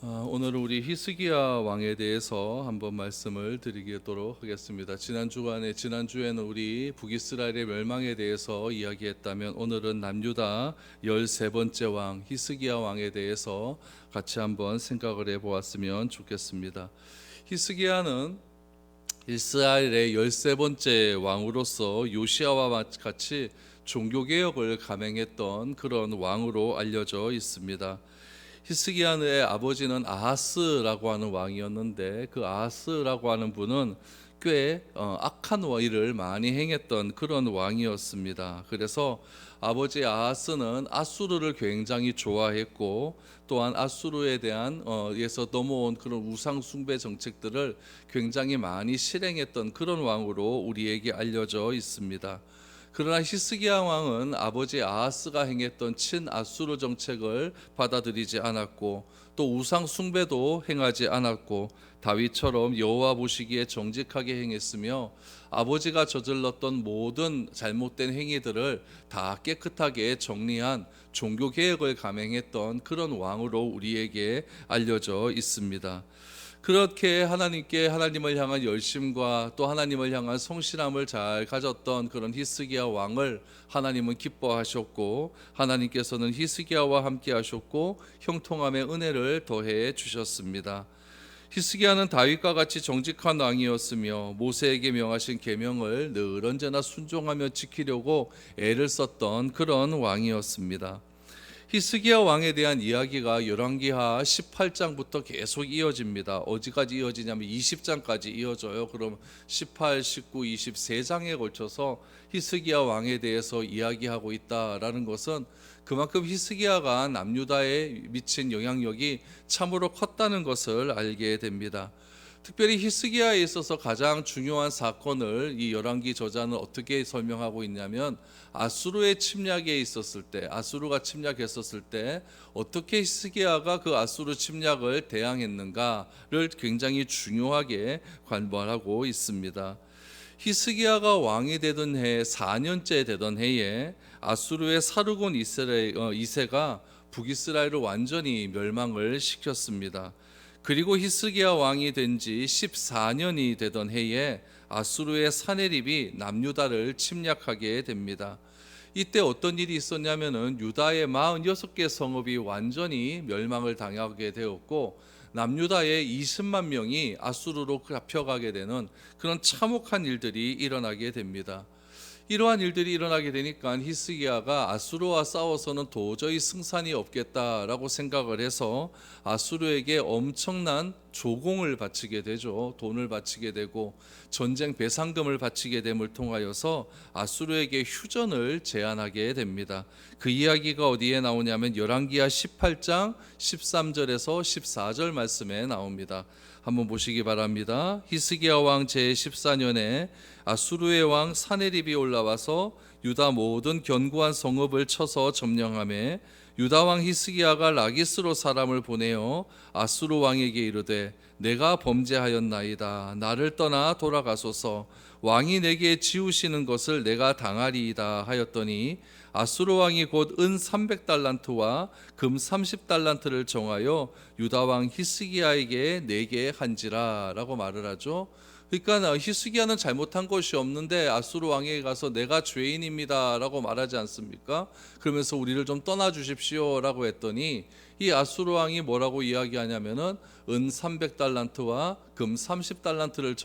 오늘은 우리 히스기야 왕에 대해서 한번 말씀을 드리도록 하겠습니다. 지난주에는 우리 북이스라엘의 멸망에 대해서 이야기했다면 오늘은 남유다 13번째 왕 히스기야 왕에 대해서 같이 한번 생각을 해보았으면 좋겠습니다. 히스기야는 이스라엘의 13번째 왕으로서 요시아와 같이 종교개혁을 감행했던 그런 왕으로 알려져 있습니다. 히스기야의 아버지는 아하스라고 하는 왕이었는데, 그 아하스라고 하는 분은 꽤 악한 일을 많이 행했던 그런 왕이었습니다. 그래서 아버지 아하스는 아수르를 굉장히 좋아했고, 또한 아수르에 대한 에서 넘어온 그런 우상 숭배 정책들을 굉장히 많이 실행했던 그런 왕으로 우리에게 알려져 있습니다. 그러나 히스기야 왕은 아버지 아하스가 행했던 친아수르 정책을 받아들이지 않았고, 또 우상 숭배도 행하지 않았고, 다윗처럼 여호와 보시기에 정직하게 행했으며, 아버지가 저질렀던 모든 잘못된 행위들을 다 깨끗하게 정리한 종교 개혁을 감행했던 그런 왕으로 우리에게 알려져 있습니다. 그렇게 하나님을 향한 열심과 또 하나님을 향한 성실함을 잘 가졌던 그런 히스기야 왕을 하나님은 기뻐하셨고, 하나님께서는 히스기야와 함께 하셨고 형통함의 은혜를 더해 주셨습니다. 히스기야는 다윗과 같이 정직한 왕이었으며, 모세에게 명하신 계명을 늘 언제나 순종하며 지키려고 애를 썼던 그런 왕이었습니다. 히스기야 왕에 대한 이야기가 열왕기하 18장부터 계속 이어집니다. 어디까지 이어지냐면 20장까지 이어져요. 그럼 18, 19, 23장에 걸쳐서 히스기야 왕에 대해서 이야기하고 있다라는 것은 그만큼 히스기야가 남유다에 미친 영향력이 참으로 컸다는 것을 알게 됩니다. 특별히 히스기야에 있어서 가장 중요한 사건을 이 열왕기 저자는 어떻게 설명하고 있냐면, 아수르의 침략에 있었을 때, 아수르가 침략했었을 때 어떻게 히스기야가 그 아수르 침략을 대항했는가를 굉장히 중요하게 관찰하고 있습니다. 히스기야가 왕이 되던 해 4년째 되던 해에 아수르의 사르곤 2세가 북이스라엘을 완전히 멸망을 시켰습니다. 그리고 히스기야 왕이 된 지 14년이 되던 해에 아수르의 사네립이 남유다를 침략하게 됩니다. 이때 어떤 일이 있었냐면은 유다의 46개 성읍이 완전히 멸망을 당하게 되었고, 남유다의 20만 명이 아수르로 잡혀가게 되는 그런 참혹한 일들이 일어나게 됩니다. 이러한 일들이 일어나게 되니까 히스기야가 아수르와 싸워서는 도저히 승산이 없겠다라고 생각을 해서 아수르에게 엄청난 조공을 바치게 되죠. 돈을 바치게 되고 전쟁 배상금을 바치게 됨을 통하여서 아수르에게 휴전을 제안하게 됩니다. 그 이야기가 어디에 나오냐면 열왕기하 18장 13절에서 14절 말씀에 나옵니다. 한번 보시기 바랍니다. 히스기야 왕 제14년에 아수르의 왕 사네립이 올라와서 유다 모든 견고한 성읍을 쳐서 점령하매, 유다 왕 히스기야가 라기스로 사람을 보내어 아수르 왕에게 이르되, 내가 범죄하였나이다. 나를 떠나 돌아가소서. 왕이 내게 지우시는 것을 내가 당하리이다 하였더니, 아수르 왕이 곧 은 300달란트와 금 30달란트를 정하여 유다 왕 히스기야에게 내게 한지라라고 말을 하죠. 그러니까 히스기야는 잘못한 것이 없는데 아수르 왕에게 가서 내가 죄인입니다라고 말하지 않습니까? 그러면서 우리를 좀 떠나 주십시오라고 했더니, 이 아수르 왕이 뭐라고 이야기하냐면은 은 300달란트와 금 30달란트를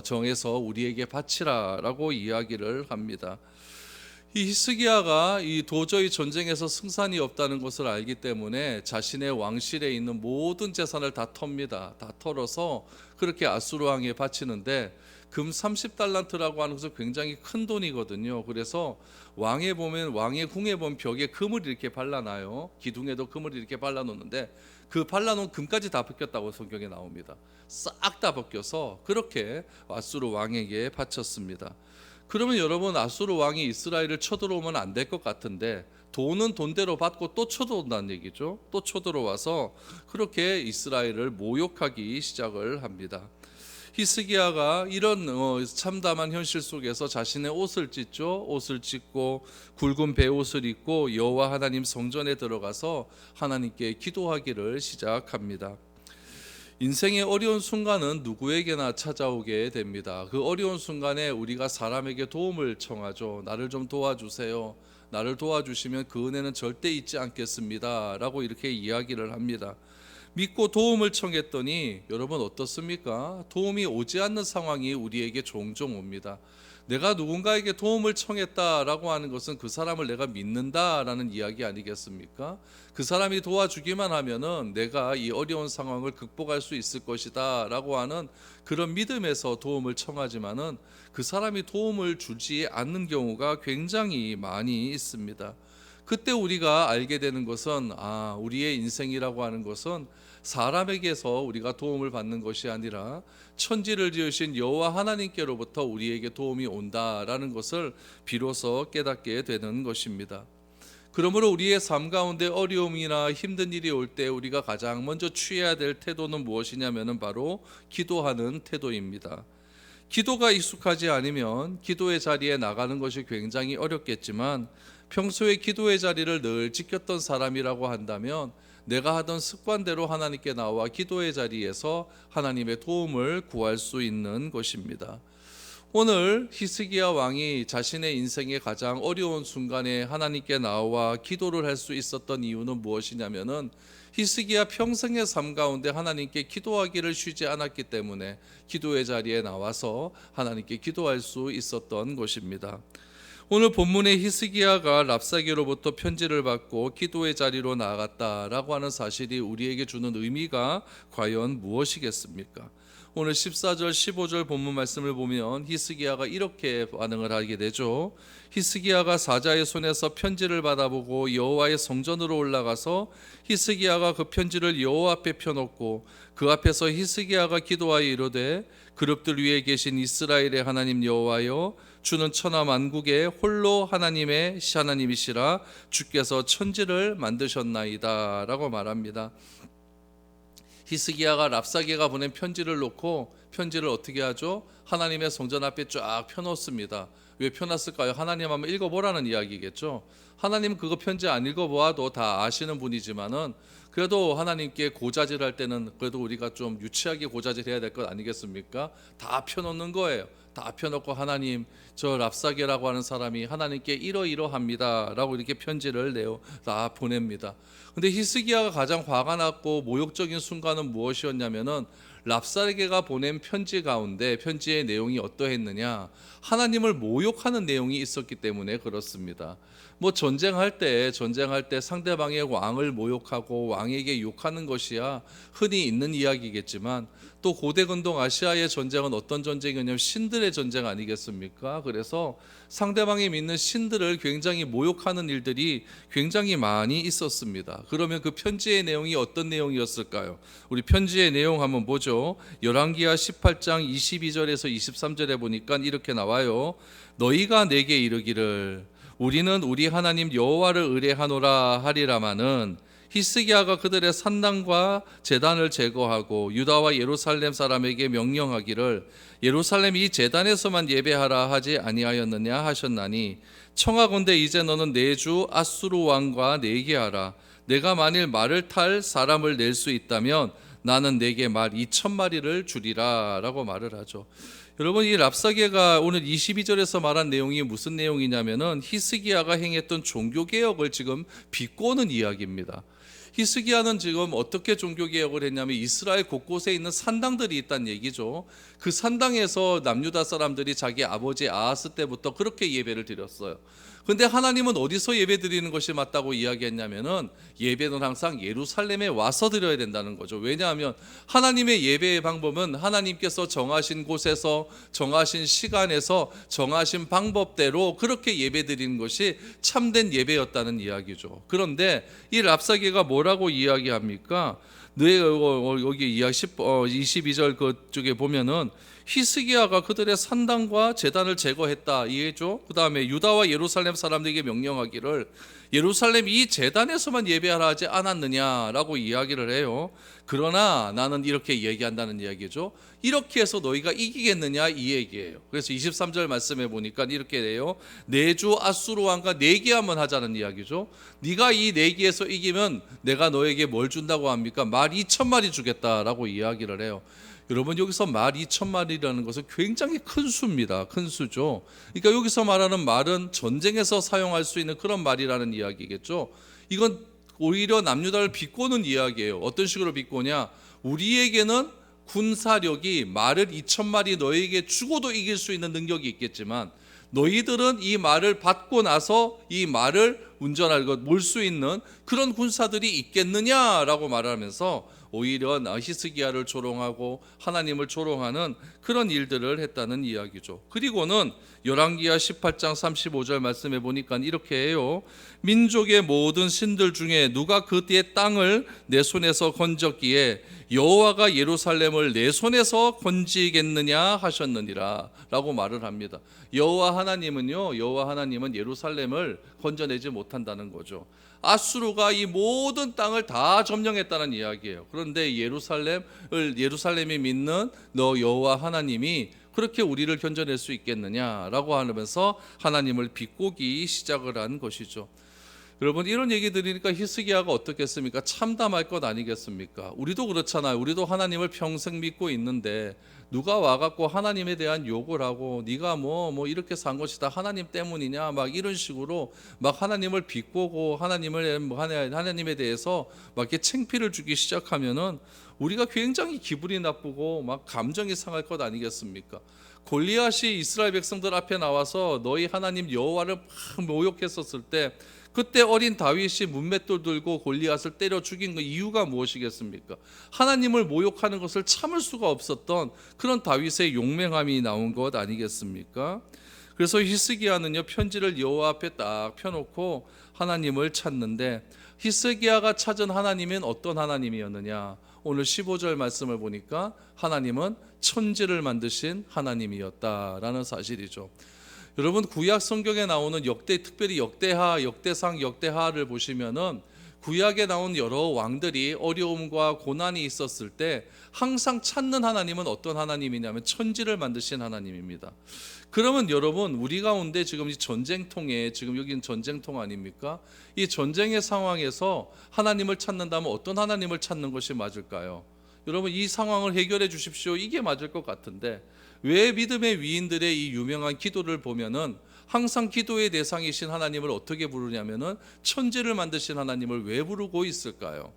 정해서 우리에게 바치라라고 이야기를 합니다. 이 히스기야가 이 도저히 전쟁에서 승산이 없다는 것을 알기 때문에 자신의 왕실에 있는 모든 재산을 다 텁니다. 다 털어서 그렇게 아수르 왕에 바치는데, 금 30달란트라고 하는 것은 굉장히 큰 돈이거든요. 그래서 왕의 궁에 보면 벽에 금을 이렇게 발라놔요. 기둥에도 금을 이렇게 발라놓는데, 그 발라놓은 금까지 다 벗겼다고 성경에 나옵니다. 싹 다 벗겨서 그렇게 아수르 왕에게 바쳤습니다. 그러면 여러분, 아수르 왕이 이스라엘을 쳐들어오면 안 될 것 같은데, 돈은 돈대로 받고 또 쳐들어온다는 얘기죠. 또 쳐들어와서 그렇게 이스라엘을 모욕하기 시작을 합니다. 히스기야가 이런 참담한 현실 속에서 자신의 옷을 찢죠. 옷을 찢고 굵은 베옷을 입고 여호와 하나님 성전에 들어가서 하나님께 기도하기를 시작합니다. 인생의 어려운 순간은 누구에게나 찾아오게 됩니다. 그 어려운 순간에 우리가 사람에게 도움을 청하죠. 나를 좀 도와주세요. 나를 도와주시면 그 은혜는 절대 잊지 않겠습니다. 라고 이렇게 이야기를 합니다. 믿고 도움을 청했더니 여러분 어떻습니까? 도움이 오지 않는 상황이 우리에게 종종 옵니다. 내가 누군가에게 도움을 청했다라고 하는 것은 그 사람을 내가 믿는다라는 이야기 아니겠습니까? 그 사람이 도와주기만 하면은 내가 이 어려운 상황을 극복할 수 있을 것이다라고 하는 그런 믿음에서 도움을 청하지만은 그 사람이 도움을 주지 않는 경우가 굉장히 많이 있습니다. 그때 우리가 알게 되는 것은 우리의 인생이라고 하는 것은 사람에게서 우리가 도움을 받는 것이 아니라 천지를 지으신 여호와 하나님께로부터 우리에게 도움이 온다라는 것을 비로소 깨닫게 되는 것입니다. 그러므로 우리의 삶 가운데 어려움이나 힘든 일이 올 때 우리가 가장 먼저 취해야 될 태도는 무엇이냐면 바로 기도하는 태도입니다. 기도가 익숙하지 않으면 기도의 자리에 나가는 것이 굉장히 어렵겠지만 평소에 기도의 자리를 늘 지켰던 사람이라고 한다면 내가 하던 습관대로 하나님께 나와 기도의 자리에서 하나님의 도움을 구할 수 있는 것입니다. 오늘 히스기야 왕이 자신의 인생의 가장 어려운 순간에 하나님께 나와 기도를 할 수 있었던 이유는 무엇이냐면은 히스기야 평생의 삶 가운데 하나님께 기도하기를 쉬지 않았기 때문에 기도의 자리에 나와서 하나님께 기도할 수 있었던 것입니다. 오늘 본문의 히스기야가 랍사게로부터 편지를 받고 기도의 자리로 나아갔다라고 하는 사실이 우리에게 주는 의미가 과연 무엇이겠습니까? 오늘 14절 15절 본문 말씀을 보면 히스기야가 이렇게 반응을 하게 되죠. 히스기야가 사자의 손에서 편지를 받아보고 여호와의 성전으로 올라가서 히스기야가 그 편지를 여호와 앞에 펴놓고 그 앞에서 히스기야가 기도하여 이르되 그룹들 위에 계신 이스라엘의 하나님 여호와여 주는 천하 만국의 홀로 하나님이시라 주께서 천지를 만드셨나이다 라고 말합니다. 히스기야가 랍사게가 보낸 편지를 놓고 편지를 어떻게 하죠? 하나님의 성전 앞에 쫙 펴놓습니다. 왜 펴놨을까요? 하나님 한번 읽어보라는 이야기겠죠. 하나님 그거 편지 안 읽어보아도 다 아시는 분이지만은 그래도 하나님께 고자질할 때는 그래도 우리가 좀 유치하게 고자질해야 될 것 아니겠습니까? 다 펴놓는 거예요. 다 펴놓고 하나님 저 랍사게라고 하는 사람이 하나님께 이러이러합니다 라고 이렇게 편지를 다 보냅니다. 근데 히스기야가 가장 화가 났고 모욕적인 순간은 무엇이었냐면은 랍사게가 보낸 편지 가운데 편지의 내용이 어떠했느냐, 하나님을 모욕하는 내용이 있었기 때문에 그렇습니다. 전쟁할 때 상대방의 왕을 모욕하고 왕에게 욕하는 것이야 흔히 있는 이야기겠지만 또 고대 근동 아시아의 전쟁은 어떤 전쟁이냐면 신들의 전쟁 아니겠습니까? 그래서 상대방이 믿는 신들을 굉장히 모욕하는 일들이 굉장히 많이 있었습니다. 그러면 그 편지의 내용이 어떤 내용이었을까요? 우리 편지의 내용 한번 보죠. 열왕기하 18장 22절에서 23절에 보니까 이렇게 나와요. 너희가 내게 이르기를 우리는 우리 하나님 여호와를 의뢰하노라 하리라마는 히스기야가 그들의 산당과 제단을 제거하고 유다와 예루살렘 사람에게 명령하기를 예루살렘 이 제단에서만 예배하라 하지 아니하였느냐 하셨나니 청하건대 이제 너는 내 주 아수르 왕과 내게 하라. 내가 만일 말을 탈 사람을 낼 수 있다면 나는 내게 말 2,000마리를 주리라 라고 말을 하죠. 여러분, 이 랍사게가 오늘 22절에서 말한 내용이 무슨 내용이냐면은 히스기야가 행했던 종교개혁을 지금 비꼬는 이야기입니다. 히스기야는 지금 어떻게 종교개혁을 했냐면 이스라엘 곳곳에 있는 산당들이 있다는 얘기죠. 그 산당에서 남유다 사람들이 자기 아버지 아하스 때부터 그렇게 예배를 드렸어요. 근데 하나님은 어디서 예배 드리는 것이 맞다고 이야기했냐면은 예배는 항상 예루살렘에 와서 드려야 된다는 거죠. 왜냐하면 하나님의 예배의 방법은 하나님께서 정하신 곳에서 정하신 시간에서 정하신 방법대로 그렇게 예배 드리는 것이 참된 예배였다는 이야기죠. 그런데 이 랍사게가 뭐라고 이야기합니까? 여기 22절 그쪽에 보면은 히스기야가 그들의 산당과 제단을 제거했다 이해죠. 그 다음에 유다와 예루살렘 사람들에게 명령하기를 예루살렘 이 제단에서만 예배하라 하지 않았느냐라고 이야기를 해요. 그러나 나는 이렇게 얘기한다는 이야기죠. 이렇게 해서 너희가 이기겠느냐 이 얘기예요. 그래서 23절 말씀해 보니까 이렇게 돼요. 내주 아수르 왕과 내기한번 하자는 이야기죠. 네가 이 내기에서 이기면 내가 너에게 뭘 준다고 합니까? 말 2,000마리 주겠다라고 이야기를 해요. 여러분, 여기서 말 2,000마리라는 것은 굉장히 큰 수입니다. 큰 수죠. 그러니까 여기서 말하는 말은 전쟁에서 사용할 수 있는 그런 말이라는 이야기겠죠. 이건 오히려 남유다를 비꼬는 이야기예요. 어떤 식으로 비꼬냐? 우리에게는 군사력이 말을 2,000마리 너에게 주고도 이길 수 있는 능력이 있겠지만 너희들은 이 말을 받고 나서 이 말을 운전할 것, 몰 수 있는 그런 군사들이 있겠느냐라고 말하면서 오히려 히스기야를 조롱하고 하나님을 조롱하는 그런 일들을 했다는 이야기죠. 그리고는 열왕기하 18장 35절 말씀해 보니까 이렇게 해요. 민족의 모든 신들 중에 누가 그때의 땅을 내 손에서 건졌기에 여호와가 예루살렘을 내 손에서 건지겠느냐 하셨느니라 라고 말을 합니다. 여호와 하나님은 예루살렘을 건져내지 못한다는 거죠. 아수르가 이 모든 땅을 다 점령했다는 이야기예요. 그런데 예루살렘이 믿는 너 여호와 하나님이 그렇게 우리를 건져낼 수 있겠느냐라고 하면서 하나님을 비꼬기 시작을 한 것이죠. 여러분, 이런 얘기 들으니까 히스기야가 어떻겠습니까? 참담할 것 아니겠습니까? 우리도 그렇잖아요. 우리도 하나님을 평생 믿고 있는데 누가 와갖고 하나님에 대한 욕을 하고 네가 뭐 이렇게 산 것이 다 하나님 때문이냐 막 이런 식으로 막 하나님을 비꼬고 하나님에 대해서 막 이렇게 창피를 주기 시작하면은 우리가 굉장히 기분이 나쁘고 막 감정이 상할 것 아니겠습니까? 골리앗이 이스라엘 백성들 앞에 나와서 너희 하나님 여호와를 막 모욕했었을 때 그때 어린 다윗이 문맷돌 들고 골리앗을 때려 죽인 그 이유가 무엇이겠습니까? 하나님을 모욕하는 것을 참을 수가 없었던 그런 다윗의 용맹함이 나온 것 아니겠습니까? 그래서 히스기야는요, 편지를 여호와 앞에 딱 펴놓고 하나님을 찾는데 히스기야가 찾은 하나님은 어떤 하나님이었느냐? 오늘 15절 말씀을 보니까 하나님은 천지를 만드신 하나님이었다라는 사실이죠. 여러분, 구약 성경에 나오는 특별히 역대하, 역대상, 역대하를 보시면은 구약에 나온 여러 왕들이 어려움과 고난이 있었을 때 항상 찾는 하나님은 어떤 하나님이냐면 천지를 만드신 하나님입니다. 그러면 여러분, 우리 가운데 지금 이 전쟁통에, 지금 여기는 전쟁통 아닙니까? 이 전쟁의 상황에서 하나님을 찾는다면 어떤 하나님을 찾는 것이 맞을까요? 여러분, 이 상황을 해결해 주십시오. 이게 맞을 것 같은데 왜 믿음의 위인들의 이 유명한 기도를 보면은 항상 기도의 대상이신 하나님을 어떻게 부르냐면은 천지를 만드신 하나님을 왜 부르고 있을까요?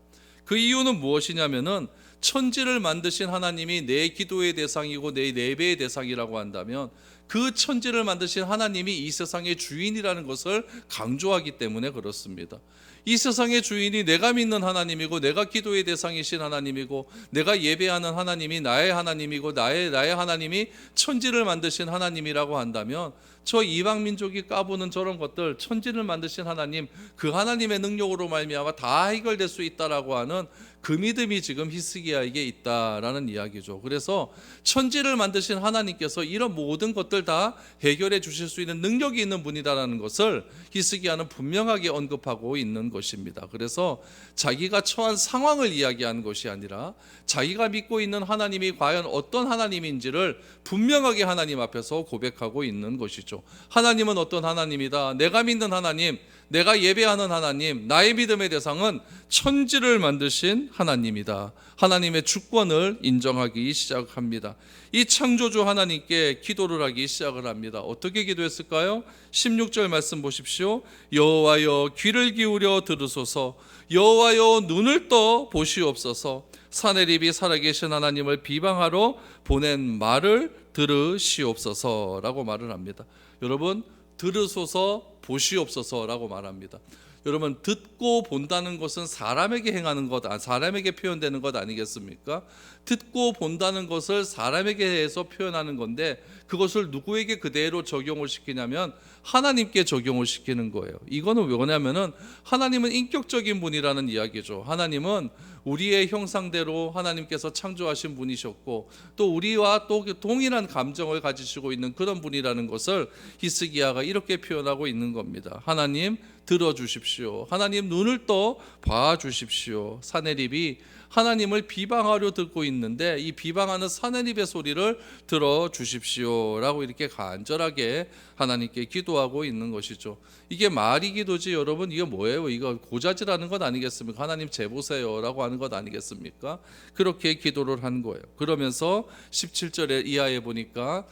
그 이유는 무엇이냐면은 천지를 만드신 하나님이 내 기도의 대상이고 내 예배의 대상이라고 한다면 그 천지를 만드신 하나님이 이 세상의 주인이라는 것을 강조하기 때문에 그렇습니다. 이 세상의 주인이 내가 믿는 하나님이고 내가 기도의 대상이신 하나님이고 내가 예배하는 하나님이 나의 하나님이고 나의 하나님이 천지를 만드신 하나님이라고 한다면 저 이방 민족이 까부는 저런 것들, 천지를 만드신 하나님, 그 하나님의 능력으로 말미암아 다 해결될 수 있다라고 하는 그 믿음이 지금 히스기야에게 있다라는 이야기죠. 그래서 천지를 만드신 하나님께서 이런 모든 것들 다 해결해 주실 수 있는 능력이 있는 분이다라는 것을 히스기야는 분명하게 언급하고 있는 것입니다. 그래서 자기가 처한 상황을 이야기하는 것이 아니라 자기가 믿고 있는 하나님이 과연 어떤 하나님인지를 분명하게 하나님 앞에서 고백하고 있는 것이죠. 하나님은 어떤 하나님이다. 내가 믿는 하나님, 내가 예배하는 하나님, 나의 믿음의 대상은 천지를 만드신 하나님이다. 하나님의 주권을 인정하기 시작합니다. 이 창조주 하나님께 기도를 하기 시작을 합니다. 어떻게 기도했을까요? 16절 말씀 보십시오. 여호와여 귀를 기울여 들으소서. 여호와여 눈을 떠 보시옵소서. 사내립이 살아계신 하나님을 비방하러 보낸 말을 들으시옵소서라고 말을 합니다. 여러분, 들으소서, 보시옵소서라고 말합니다. 여러분, 듣고 본다는 것은 사람에게 행하는 것, 사람에게 표현되는 것 아니겠습니까? 듣고 본다는 것을 사람에게 해서 표현하는 건데 그것을 누구에게 그대로 적용을 시키냐면 하나님께 적용을 시키는 거예요. 이거는 왜냐면은 하나님은 인격적인 분이라는 이야기죠. 하나님은 우리의 형상대로 하나님께서 창조하신 분이셨고 또 우리와 또 동일한 감정을 가지시고 있는 그런 분이라는 것을 히스기야가 이렇게 표현하고 있는 겁니다. 하나님 들어주십시오. 하나님 눈을 떠 봐주십시오. 사내립이 하나님을 비방하려 듣고 있는데 이 비방하는 사내립의 소리를 들어주십시오 라고 이렇게 간절하게 하나님께 기도하고 있는 것이죠. 이게 말이 기도지 여러분, 이게 뭐예요? 이거 고자질하는 것 아니겠습니까? 하나님 재보세요 라고 하는 것 아니겠습니까? 그렇게 기도를 한 거예요. 그러면서 17절에 이하에 보니까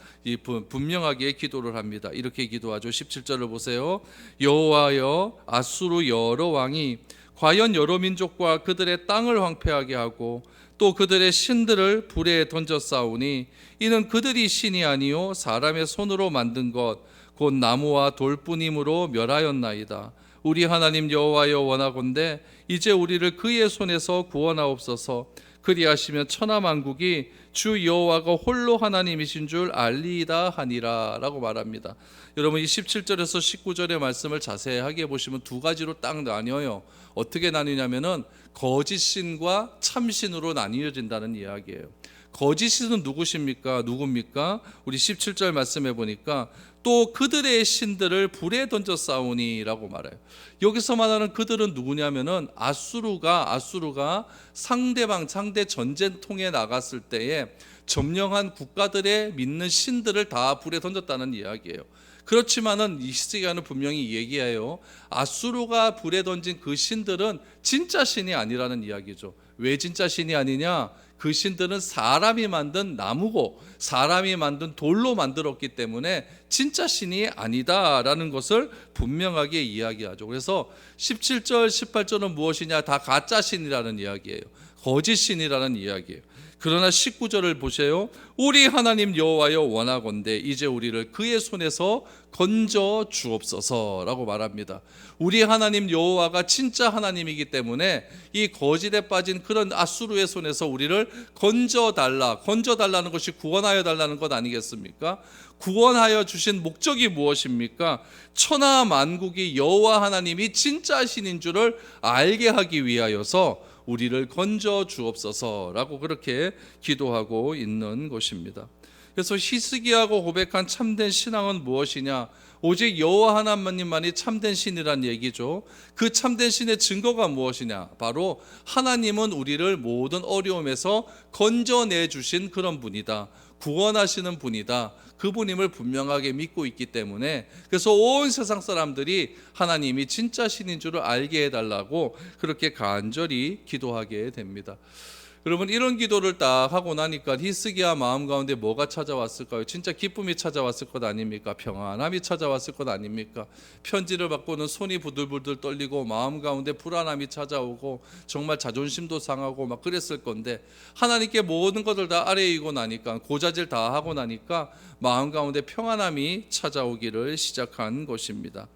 분명하게 기도를 합니다. 이렇게 기도하죠. 17절을 보세요. 여호와여, 아수르 여러 왕이 과연 여러 민족과 그들의 땅을 황폐하게 하고 또 그들의 신들을 불에 던져 싸우니 이는 그들이 신이 아니요 사람의 손으로 만든 것 곧 나무와 돌뿐이므로 멸하였나이다. 우리 하나님 여호와여, 원하건대 이제 우리를 그의 손에서 구원하옵소서. 그리하시면 천하만국이 주 여호와가 홀로 하나님이신 줄 알리이다 하니라 라고 말합니다. 여러분, 이 17절에서 19절의 말씀을 자세하게 보시면 두 가지로 딱 나뉘어요. 어떻게 나뉘냐면은 거짓신과 참신으로 나뉘어진다는 이야기예요. 거짓신은 누구십니까? 누굽니까? 우리 17절 말씀해 보니까 또 그들의 신들을 불에 던져 싸우니 라고 말해요. 여기서 말하는 그들은 누구냐면은 아수르가 상대 전쟁통에 나갔을 때에 점령한 국가들의 믿는 신들을 다 불에 던졌다는 이야기예요. 그렇지만은 히스기야는 분명히 얘기해요. 아수르가 불에 던진 그 신들은 진짜 신이 아니라는 이야기죠. 왜 진짜 신이 아니냐? 그 신들은 사람이 만든 나무고 사람이 만든 돌로 만들었기 때문에 진짜 신이 아니다라는 것을 분명하게 이야기하죠. 그래서 17절, 18절은 무엇이냐? 다 가짜 신이라는 이야기예요. 거짓 신이라는 이야기예요. 그러나 19절을 보세요. 우리 하나님 여호와여, 원하건대 이제 우리를 그의 손에서 건져 주옵소서라고 말합니다. 우리 하나님 여호와가 진짜 하나님이기 때문에 이 거짓에 빠진 그런 아수르의 손에서 우리를 건져달라는 것이 구원하여 달라는 것 아니겠습니까? 구원하여 주신 목적이 무엇입니까? 천하 만국이 여호와 하나님이 진짜 신인 줄을 알게 하기 위하여서 우리를 건져 주옵소서라고 그렇게 기도하고 있는 것입니다. 그래서 히스기야가 고백한 참된 신앙은 무엇이냐? 오직 여호와 하나님만이 참된 신이란 얘기죠. 그 참된 신의 증거가 무엇이냐? 바로 하나님은 우리를 모든 어려움에서 건져내 주신 그런 분이다. 구원하시는 분이다. 그분임을 분명하게 믿고 있기 때문에, 그래서 온 세상 사람들이 하나님이 진짜 신인 줄을 알게 해달라고 그렇게 간절히 기도하게 됩니다. 여러분, 이런 기도를 딱 하고 나니까 히스기야 마음 가운데 뭐가 찾아왔을까요? 진짜 기쁨이 찾아왔을 것 아닙니까? 평안함이 찾아왔을 것 아닙니까? 편지를 받고는 손이 부들부들 떨리고 마음 가운데 불안함이 찾아오고 정말 자존심도 상하고 막 그랬을 건데, 하나님께 모든 것을 다 아뢰이고 나니까, 고자질 다 하고 나니까 마음 가운데 평안함이 찾아오기를 시작한 것입니다.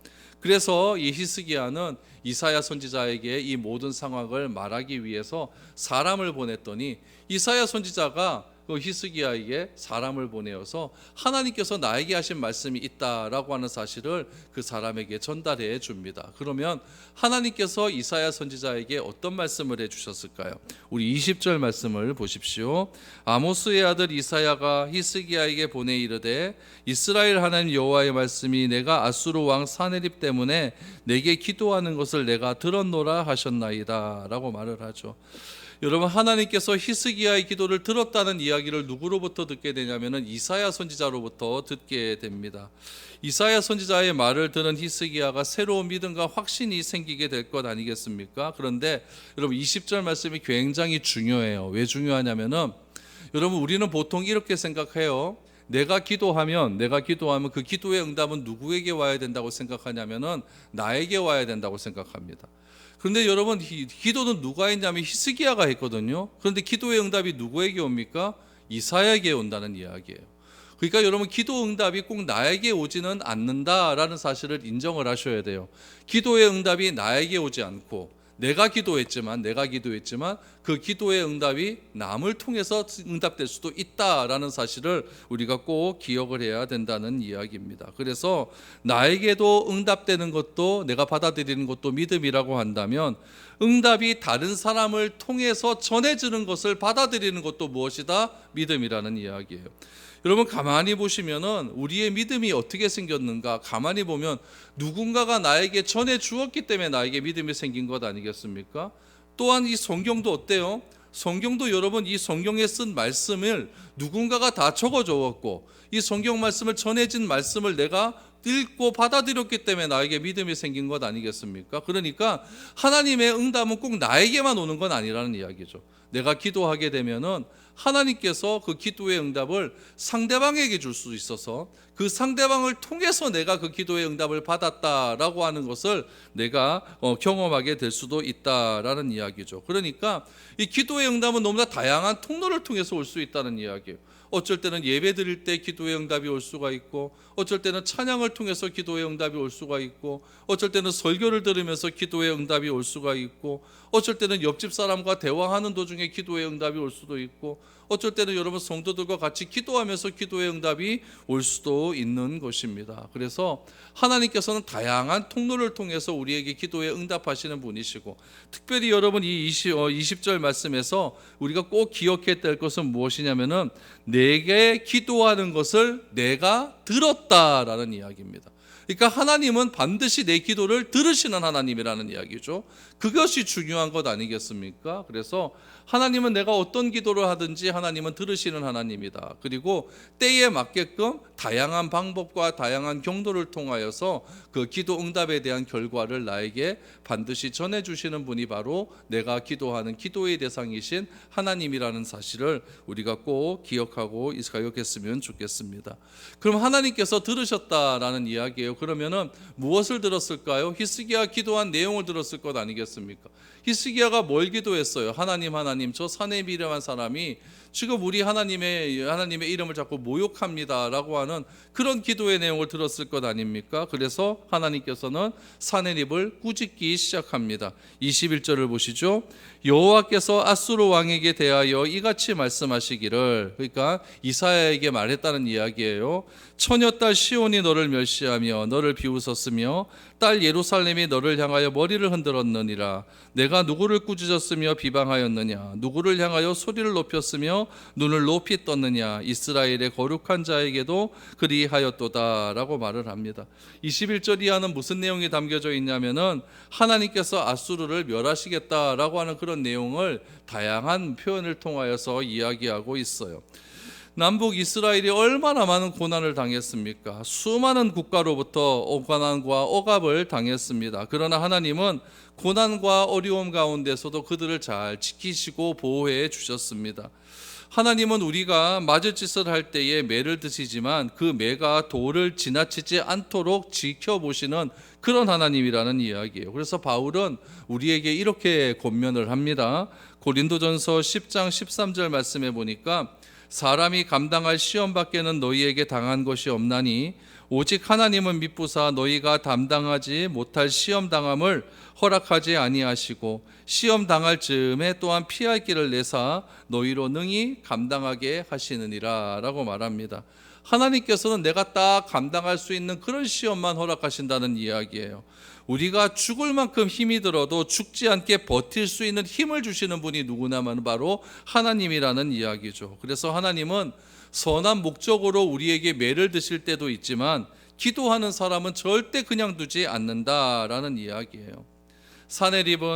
그래서 이 히스기야는 이사야 선지자에게 이 모든 상황을 말하기 위해서 사람을 보냈더니, 이사야 선지자가 그 히스기야에게 사람을 보내어서 하나님께서 나에게 하신 말씀이 있다라고 하는 사실을 그 사람에게 전달해 줍니다. 그러면 하나님께서 이사야 선지자에게 어떤 말씀을 해 주셨을까요? 우리 20절 말씀을 보십시오. 아모스의 아들 이사야가 히스기야에게 보내 이르되, 이스라엘 하나님 여호와의 말씀이 내가 아수르 왕 사네립 때문에 내게 기도하는 것을 내가 들었노라 하셨나이다 라고 말을 하죠. 여러분, 하나님께서 히스기야의 기도를 들었다는 이야기를 누구로부터 듣게 되냐면은 이사야 선지자로부터 듣게 됩니다. 이사야 선지자의 말을 들은 히스기야가 새로운 믿음과 확신이 생기게 될 것 아니겠습니까? 그런데 여러분, 20절 말씀이 굉장히 중요해요. 왜 중요하냐면은, 여러분, 우리는 보통 이렇게 생각해요. 내가 기도하면 그 기도의 응답은 누구에게 와야 된다고 생각하냐면은 나에게 와야 된다고 생각합니다. 그런데 여러분, 기도는 누가 했냐면 히스기야가 했거든요. 그런데 기도의 응답이 누구에게 옵니까? 이사야에게 온다는 이야기예요. 그러니까 여러분, 기도 응답이 꼭 나에게 오지는 않는다라는 사실을 인정을 하셔야 돼요. 기도의 응답이 나에게 오지 않고 내가 기도했지만 그 기도의 응답이 남을 통해서 응답될 수도 있다라는 사실을 우리가 꼭 기억을 해야 된다는 이야기입니다. 그래서 나에게도 응답되는 것도 내가 받아들이는 것도 믿음이라고 한다면 응답이 다른 사람을 통해서 전해지는 것을 받아들이는 것도 무엇이다? 믿음이라는 이야기예요. 여러분 가만히 보시면은 우리의 믿음이 어떻게 생겼는가 가만히 보면 누군가가 나에게 전해 주었기 때문에 나에게 믿음이 생긴 것 아니겠습니까? 또한 이 성경도 어때요? 성경도 여러분 이 성경에 쓴 말씀을 누군가가 다 적어 주었고 이 성경 말씀을 전해진 말씀을 내가 읽고 받아들였기 때문에 나에게 믿음이 생긴 것 아니겠습니까? 그러니까 하나님의 응답은 꼭 나에게만 오는 건 아니라는 이야기죠. 내가 기도하게 되면은 하나님께서 그 기도의 응답을 상대방에게 줄 수 있어서 그 상대방을 통해서 내가 그 기도의 응답을 받았다라고 하는 것을 내가 경험하게 될 수도 있다라는 이야기죠. 그러니까 이 기도의 응답은 너무나 다양한 통로를 통해서 올 수 있다는 이야기예요. 어쩔 때는 예배 드릴 때 기도의 응답이 올 수가 있고 어쩔 때는 찬양을 통해서 기도의 응답이 올 수가 있고 어쩔 때는 설교를 들으면서 기도의 응답이 올 수가 있고 어쩔 때는 옆집 사람과 대화하는 도중에 기도의 응답이 올 수도 있고 어쩔 때는 여러분 성도들과 같이 기도하면서 기도의 응답이 올 수도 있는 것입니다. 그래서 하나님께서는 다양한 통로를 통해서 우리에게 기도에 응답하시는 분이시고 특별히 여러분 이 20절 말씀에서 우리가 꼭 기억해야 될 것은 무엇이냐면은 내게 기도하는 것을 내가 들었다라는 이야기입니다. 그러니까 하나님은 반드시 내 기도를 들으시는 하나님이라는 이야기죠. 그것이 중요한 것 아니겠습니까? 그래서 하나님은 내가 어떤 기도를 하든지 하나님은 들으시는 하나님이다. 그리고 때에 맞게끔 다양한 방법과 다양한 경로를 통하여서 그 기도 응답에 대한 결과를 나에게 반드시 전해주시는 분이 바로 내가 기도하는 기도의 대상이신 하나님이라는 사실을 우리가 꼭 기억하고 가역했으면 좋겠습니다. 그럼 하나님께서 들으셨다라는 이야기예요. 그러면은 무엇을 들었을까요? 히스기야 기도한 내용을 들었을 것 아니겠습니까? 히스기야가 뭘 기도했어요? 하나님 저 사네비라는 사람이 지금 우리 하나님의 이름을 자꾸 모욕합니다라고 하는 그런 기도의 내용을 들었을 것 아닙니까? 그래서 하나님께서는 사네립을 꾸짖기 시작합니다. 21절을 보시죠. 여호와께서 아수르 왕에게 대하여 이같이 말씀하시기를, 그러니까 이사야에게 말했다는 이야기예요. 처녀딸 시온이 너를 멸시하며 너를 비웃었으며 딸 예루살렘이 너를 향하여 머리를 흔들었느니라. 내가 누구를 꾸짖었으며 비방하였느냐? 누구를 향하여 소리를 높였으며 눈을 높이 떴느냐? 이스라엘의 거룩한 자에게도 그리하였도다 라고 말을 합니다. 21절 이하는 무슨 내용이 담겨져 있냐면은 하나님께서 아수르를 멸하시겠다라고 하는 그런 내용을 다양한 표현을 통하여서 이야기하고 있어요. 남북 이스라엘이 얼마나 많은 고난을 당했습니까? 수많은 국가로부터 고난과 억압을 당했습니다. 그러나 하나님은 고난과 어려움 가운데서도 그들을 잘 지키시고 보호해 주셨습니다. 하나님은 우리가 맞을 짓을 할 때에 매를 드시지만 그 매가 도를 지나치지 않도록 지켜보시는 그런 하나님이라는 이야기예요. 그래서 바울은 우리에게 이렇게 권면을 합니다. 고린도전서 10장 13절 말씀에 보니까 사람이 감당할 시험 밖에는 너희에게 당한 것이 없나니 오직 하나님은 미쁘사 너희가 담당하지 못할 시험 당함을 허락하지 아니하시고 시험 당할 즈음에 또한 피할 길을 내사 너희로 능히 감당하게 하시느니라 라고 말합니다. 하나님께서는 내가 딱 감당할 수 있는 그런 시험만 허락하신다는 이야기예요. 우리가 죽을 만큼 힘이 들어도 죽지 않게 버틸 수 있는 힘을 주시는 분이 누구냐면 바로 하나님이라는 이야기죠. 그래서 하나님은 선한 목적으로 우리에게 매를 드실 때도 있지만 기도하는 사람은 절대 그냥 두지 않는다라는 이야기예요.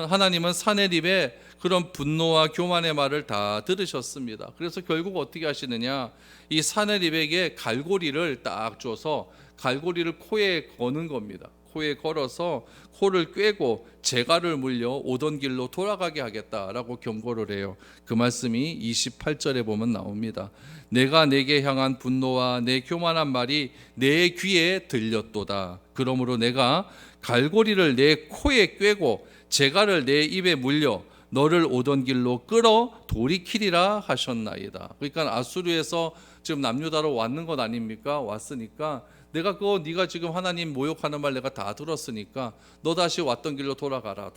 하나님은 사네립의 그런 분노와 교만의 말을 다 들으셨습니다. 그래서 결국 어떻게 하시느냐, 이 사네립에게 갈고리를 딱 줘서 갈고리를 코에 거는 겁니다. 코에 걸어서 코를 꿰고 재갈을 물려 오던 길로 돌아가게 하겠다라고 경고를 해요. 그 말씀이 28절에 보면 나옵니다. 내가 내게 향한 분노와 내 교만한 말이 내 귀에 들렸도다. 그러므로 내가 갈고리를 내 코에 꿰고 재갈을 내 입에 물려 너를 오던 길로 끌어 돌이키리라 하셨나이다. 그러니까 아수르에서 지금 남유다로 왔는 것 아닙니까? 왔으니까 내가 네가 지금 하나님 모욕하는 말 내가 다 들었으니까 너 다시 왔던 길로 돌아가라.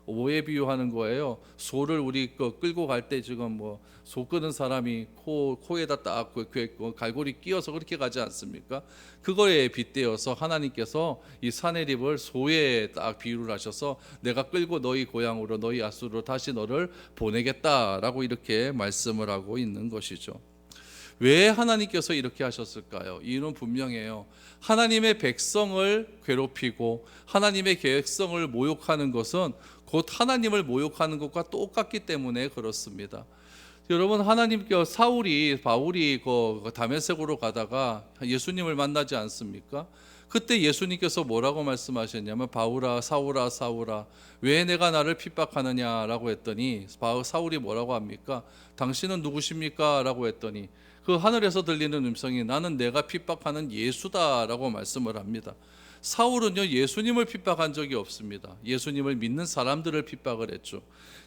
뭐에 비유하는 거예요? 소를 우리 끌고 갈 때 지금 뭐 소 끄는 사람이 코에다 딱 갈고리 끼워서 그렇게 가지 않습니까? 그거에 빗대어서 하나님께서 이 사내립을 소에 딱 비유를 하셔서 내가 끌고 너희 고향으로 너희 아수르로 다시 너를 보내겠다라고 이렇게 말씀을 하고 있는 것이죠. 왜 하나님께서 이렇게 하셨을까요? 이유는 분명해요. 하나님의 백성을 괴롭히고 하나님의 계획성을 모욕하는 것은 곧 하나님을 모욕하는 것과 똑같기 때문에 그렇습니다. 여러분, 바울이 그 다메섹으로 가다가 예수님을 만나지 않습니까? 그때 예수님께서 뭐라고 말씀하셨냐면 사울아 사울아 왜 내가 나를 핍박하느냐라고 했더니 사울이 뭐라고 합니까? 당신은 누구십니까? 라고 했더니 그 하늘에서 들리는 음성이 나는 내가 핍박하는 예수다라고 말씀을 합니다. 사울은요 예수님을 핍박한 적이 없습니다. 예수님을 믿는 사람들을 핍박을 했죠.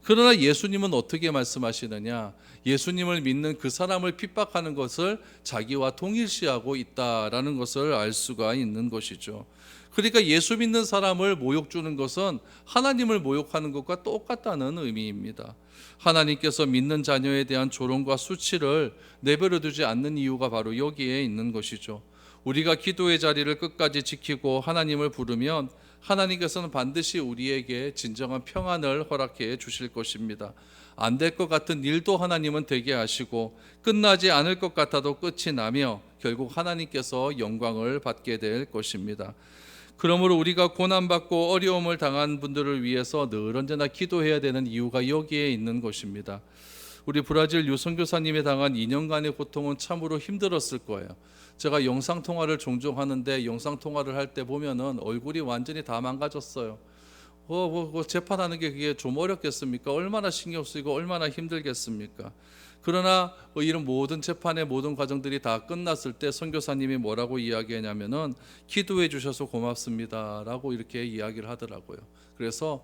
그러나 예수님은 어떻게 말씀하시느냐? 예수님을 믿는 그 사람을 핍박하는 것을 자기와 동일시하고 있다라는 것을 알 수가 있는 것이죠. 그러니까 예수 믿는 사람을 모욕 주는 것은 하나님을 모욕하는 것과 똑같다는 의미입니다. 하나님께서 믿는 자녀에 대한 조롱과 수치를 내버려 두지 않는 이유가 바로 여기에 있는 것이죠. 우리가 기도의 자리를 끝까지 지키고 하나님을 부르면 하나님께서는 반드시 우리에게 진정한 평안을 허락해 주실 것입니다. 안 될 것 같은 일도 하나님은 되게 하시고 끝나지 않을 것 같아도 끝이 나며 결국 하나님께서 영광을 받게 될 것입니다. 그러므로 우리가 고난받고 어려움을 당한 분들을 위해서 늘 언제나 기도해야 되는 이유가 여기에 있는 것입니다. 우리 브라질 유선교사님이 당한 2년간의 고통은 참으로 힘들었을 거예요. 제가 영상통화를 종종 하는데 영상통화를 할 때 보면은 얼굴이 완전히 다 망가졌어요. 재판하는 게 그게 좀 어렵겠습니까? 얼마나 신경 쓰이고 얼마나 힘들겠습니까? 그러나 이런 모든 재판의 모든 과정들이 다 끝났을 때 선교사님이 뭐라고 이야기하냐면은 기도해 주셔서 고맙습니다라고 이렇게 이야기를 하더라고요. 그래서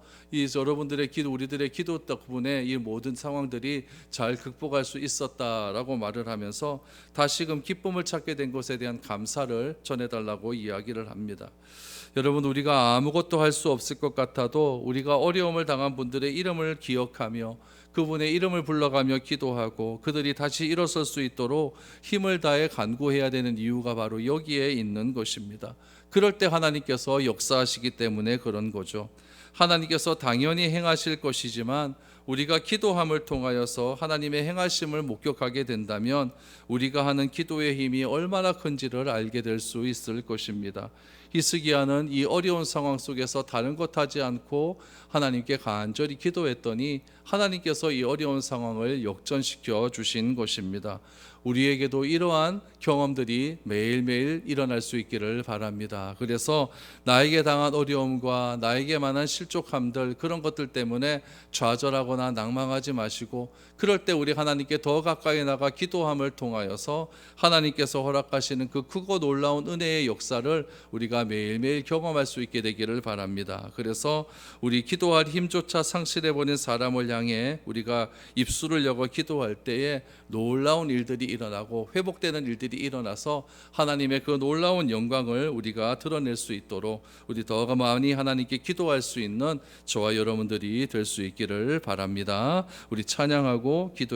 여러분들의 기도, 우리들의 기도 덕분에 이 모든 상황들이 잘 극복할 수 있었다라고 말을 하면서 다시금 기쁨을 찾게 된 것에 대한 감사를 전해달라고 이야기를 합니다. 여러분, 우리가 아무것도 할 수 없을 것 같아도 우리가 어려움을 당한 분들의 이름을 기억하며 그분의 이름을 불러가며 기도하고 그들이 다시 일어설 수 있도록 힘을 다해 간구해야 되는 이유가 바로 여기에 있는 것입니다. 그럴 때 하나님께서 역사하시기 때문에 그런 거죠. 하나님께서 당연히 행하실 것이지만 우리가 기도함을 통하여서 하나님의 행하심을 목격하게 된다면 우리가 하는 기도의 힘이 얼마나 큰지를 알게 될 수 있을 것입니다. 히스기야는 이 어려운 상황 속에서 다른 것 하지 않고 하나님께 간절히 기도했더니 하나님께서 이 어려운 상황을 역전시켜 주신 것입니다. 우리에게도 이러한 경험들이 매일매일 일어날 수 있기를 바랍니다. 그래서 나에게 당한 어려움과 나에게 만한 실족함들, 그런 것들 때문에 좌절하거나 낭망하지 마시고 그럴 때 우리 하나님께 더 가까이 나가 기도함을 통하여서 하나님께서 허락하시는 그 크고 놀라운 은혜의 역사를 우리가 매일매일 경험할 수 있게 되기를 바랍니다. 그래서 우리 기도할 힘조차 상실해버린 사람을 향해 우리가 입술을 열고 기도할 때에 놀라운 일들이 일어나고 회복되는 일들이 일어나서 하나님의 그 놀라운 영광을 우리가 드러낼 수 있도록 우리 더 많이 하나님께 기도할 수 있는 저와 여러분들이 될 수 있기를 바랍니다. 우리 찬양하고 기도해